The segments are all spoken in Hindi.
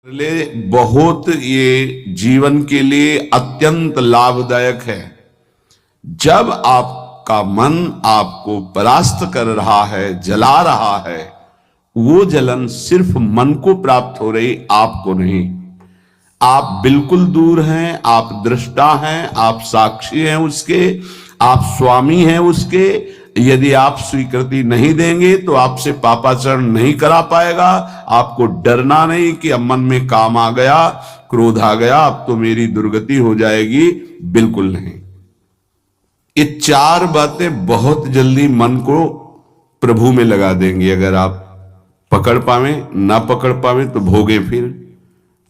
ले बहुत ये जीवन के लिए अत्यंत लाभदायक है। जब आपका मन आपको परास्त कर रहा है, जला रहा है, वो जलन सिर्फ मन को प्राप्त हो रही, आपको नहीं। आप बिल्कुल दूर हैं, आप दृष्टा हैं, आप साक्षी हैं उसके, आप स्वामी हैं उसके। यदि आप स्वीकृति नहीं देंगे तो आपसे पापाचरण नहीं करा पाएगा। आपको डरना नहीं कि अब मन में काम आ गया, क्रोध आ गया, अब तो मेरी दुर्गति हो जाएगी, बिल्कुल नहीं। ये चार बातें बहुत जल्दी मन को प्रभु में लगा देंगी। अगर आप पकड़ पावे, ना पकड़ पावे तो भोगे। फिर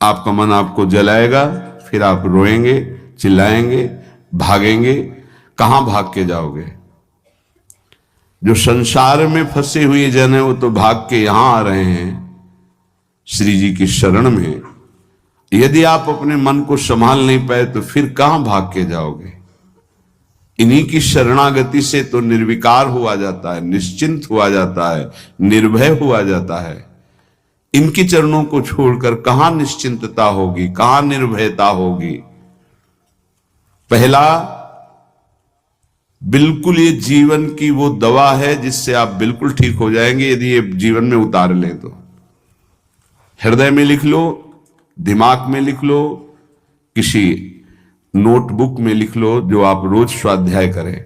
आपका मन आपको जलाएगा, फिर आप रोएंगे, चिल्लाएंगे, भागेंगे। कहां भाग के जाओगे? जो संसार में फंसे हुए जन है वो तो भाग के यहां आ रहे हैं श्री जी की शरण में। यदि आप अपने मन को संभाल नहीं पाए तो फिर कहां भाग के जाओगे? इन्हीं की शरणागति से तो निर्विकार हुआ जाता है, निश्चिंत हुआ जाता है, निर्भय हुआ जाता है। इनके चरणों को छोड़कर कहां निश्चिंतता होगी, कहां निर्भयता होगी? पहला, बिल्कुल ये जीवन की वो दवा है जिससे आप बिल्कुल ठीक हो जाएंगे यदि ये जीवन में उतार लें तो। हृदय में लिख लो, दिमाग में लिख लो, किसी नोटबुक में लिख लो, जो आप रोज स्वाध्याय करें।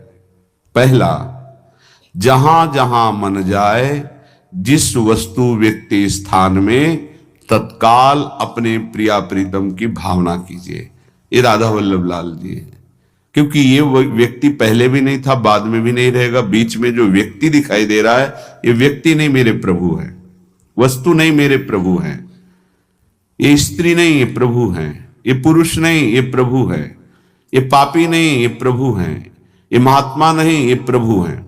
पहला, जहां जहां मन जाए, जिस वस्तु व्यक्ति स्थान में, तत्काल अपने प्रिया प्रीतम की भावना कीजिए। ये राधा वल्लभ लाल जी है। क्योंकि ये व्यक्ति पहले भी नहीं था, बाद में भी नहीं रहेगा। बीच में जो व्यक्ति दिखाई दे रहा है, ये व्यक्ति नहीं, मेरे प्रभु है। वस्तु नहीं, मेरे प्रभु हैं। ये स्त्री नहीं, ये प्रभु हैं। ये पुरुष नहीं, ये प्रभु है। ये पापी नहीं, ये प्रभु हैं। ये महात्मा नहीं, ये प्रभु हैं।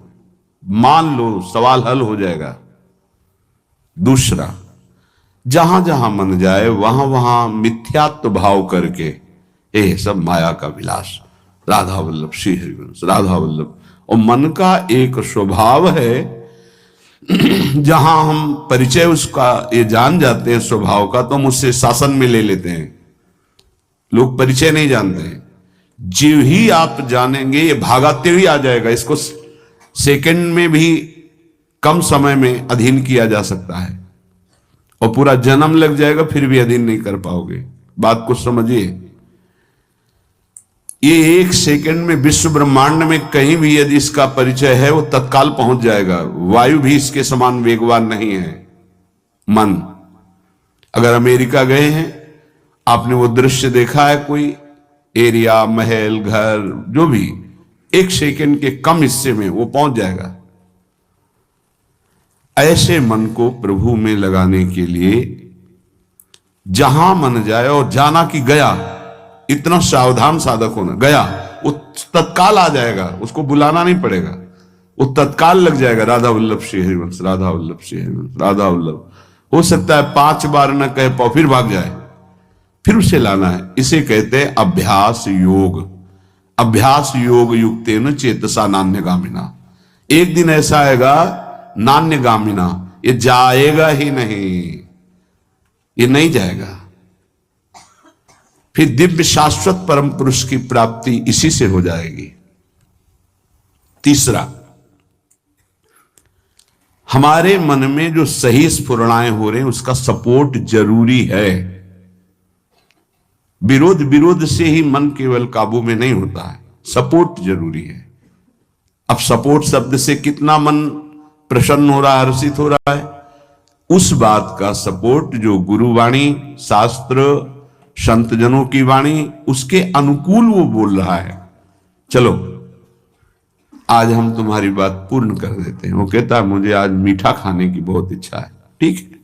मान लो, सवाल हल हो जाएगा। दूसरा, जहां जहां मन जाए वहां वहां मिथ्यात्व भाव करके, ये सब माया का विलास, राधा वल्लभ श्री हरिवंश, राधा वल्लभ। और मन का एक स्वभाव है, जहां हम परिचय उसका ये जान जाते हैं स्वभाव का, तो हम उससे शासन में ले लेते हैं। लोग परिचय नहीं जानते हैं। जीव ही आप जानेंगे, ये भागाते हुए आ जाएगा। इसको सेकंड में भी, कम समय में अधीन किया जा सकता है, और पूरा जन्म लग जाएगा फिर भी अधीन नहीं कर पाओगे। बात को समझिए। ये एक सेकंड में विश्व ब्रह्मांड में कहीं भी यदि इसका परिचय है, वो तत्काल पहुंच जाएगा। वायु भी इसके समान वेगवान नहीं है मन। अगर अमेरिका गए हैं, आपने वो दृश्य देखा है, कोई एरिया, महल, घर, जो भी, एक सेकंड के कम हिस्से में वो पहुंच जाएगा। ऐसे मन को प्रभु में लगाने के लिए जहां मन जाए, और जाना कि गया, इतना सावधान साधक होना। गया, वो तत्काल आ जाएगा, उसको बुलाना नहीं पड़ेगा, वो तत्काल लग जाएगा। राधा वल्लभ श्री हरिवंश, राधा वल्लभ श्री हरिवंश, राधा वल्लभ। हो सकता है 5 बार न कहे पाओ, फिर भाग जाए, फिर उसे लाना है। इसे कहते हैं अभ्यास योग। अभ्यास योग युक्तेन चेतसा नान्यगामिना। एक दिन ऐसा आएगा, नान्यगामिना, ये जाएगा ही नहीं, ये नहीं जाएगा। फिर दिव्य शाश्वत परम पुरुष की प्राप्ति इसी से हो जाएगी। तीसरा, हमारे मन में जो सही स्फुरणाएं हो रहे हैं, उसका सपोर्ट जरूरी है। विरोध से ही मन केवल काबू में नहीं होता है, सपोर्ट जरूरी है। अब सपोर्ट शब्द से कितना मन प्रसन्न हो रहा है, हर्षित हो रहा है, उस बात का सपोर्ट जो गुरुवाणी, शास्त्र, संत जनों की वाणी, उसके अनुकूल वो बोल रहा है। चलो आज हम तुम्हारी बात पूर्ण कर देते हैं। वो कहता है मुझे आज मीठा खाने की बहुत इच्छा है। ठीक है,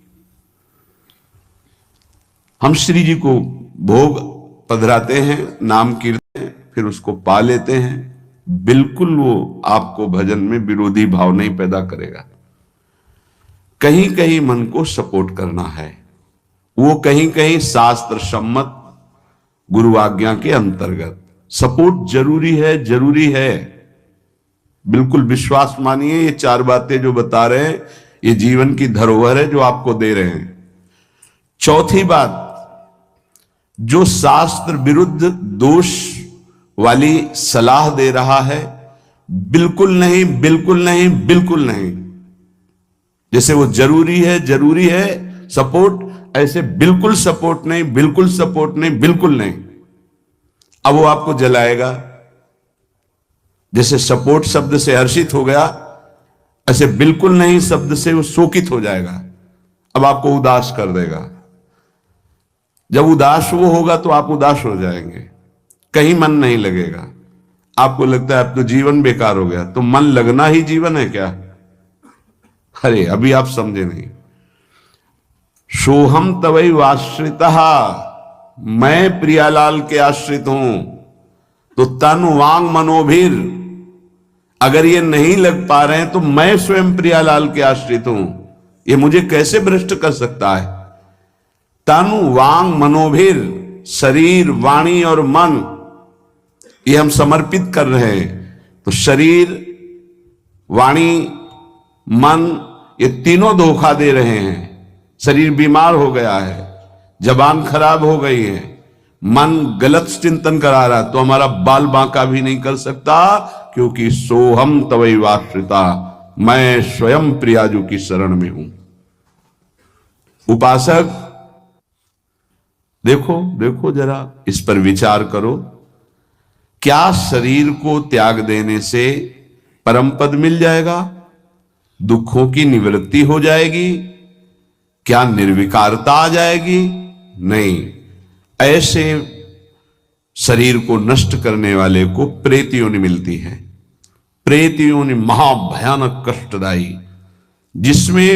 हम श्री जी को भोग पधराते हैं, नाम कीर्तन, फिर उसको पा लेते हैं। बिल्कुल वो आपको भजन में विरोधी भाव नहीं पैदा करेगा। कहीं कहीं मन को सपोर्ट करना है, वो कहीं कहीं शास्त्र सम्मत गुरु आज्ञा के अंतर्गत सपोर्ट जरूरी है, जरूरी है। बिल्कुल विश्वास मानिए, ये 4 बातें जो बता रहे हैं, ये जीवन की धरोहर है जो आपको दे रहे हैं। चौथी बात, जो शास्त्र विरुद्ध दोष वाली सलाह दे रहा है, बिल्कुल नहीं, बिल्कुल नहीं, बिल्कुल नहीं, जैसे वो जरूरी है सपोर्ट, ऐसे बिल्कुल सपोर्ट नहीं, बिल्कुल सपोर्ट नहीं, बिल्कुल नहीं। अब वो आपको जलाएगा। जैसे सपोर्ट शब्द से हर्षित हो गया, ऐसे बिल्कुल नहीं शब्द से वो शोकित हो जाएगा। अब आपको उदास कर देगा। जब उदास वो होगा तो आप उदास हो जाएंगे, कहीं मन नहीं लगेगा। आपको लगता है अब तो जीवन बेकार हो गया। तो मन लगना ही जीवन है क्या? अरे अभी आप समझे नहीं। सोहम तवै वाश्रितः, मैं प्रियालाल के आश्रित हूं। तो तन वांग मनोभीर, अगर ये नहीं लग पा रहे हैं तो मैं स्वयं प्रियालाल के आश्रित हूं। ये मुझे कैसे भ्रष्ट कर सकता है? तन वांग मनोभीर, शरीर वाणी और मन, ये हम समर्पित कर रहे हैं। तो शरीर वाणी मन, ये तीनों धोखा दे रहे हैं। शरीर बीमार हो गया है, जबान खराब हो गई है, मन गलत चिंतन करा रहा, तो हमारा बाल बांका भी नहीं कर सकता, क्योंकि सोहम तवै वाश्रिता, मैं स्वयं प्रियाजू की शरण में हूं। उपासक देखो जरा, इस पर विचार करो। क्या शरीर को त्याग देने से परम पद मिल जाएगा? दुखों की निवृत्ति हो जाएगी? क्या निर्विकारता आ जाएगी? नहीं। ऐसे शरीर को नष्ट करने वाले को प्रेत योनि मिलती है। प्रेत योनि महाभयानक कष्टदायी, जिसमें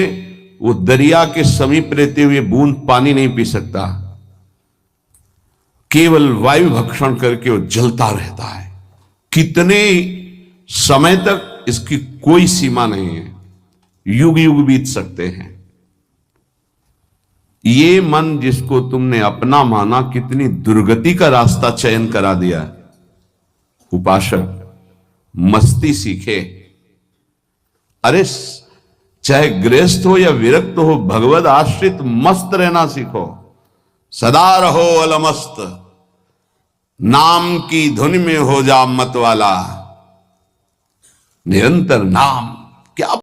वो दरिया के समीप रहते हुए बूंद पानी नहीं पी सकता, केवल वायु भक्षण करके वो जलता रहता है। कितने समय तक, इसकी कोई सीमा नहीं है। युग युग बीत सकते हैं। ये मन जिसको तुमने अपना माना, कितनी दुर्गति का रास्ता चयन करा दिया। उपासक मस्ती सीखे। अरे चाहे गृहस्थ हो या विरक्त हो, भगवद आश्रित मस्त रहना सीखो। सदा रहो अलमस्त, नाम की धुन में हो जा मत वाला। निरंतर नाम, क्या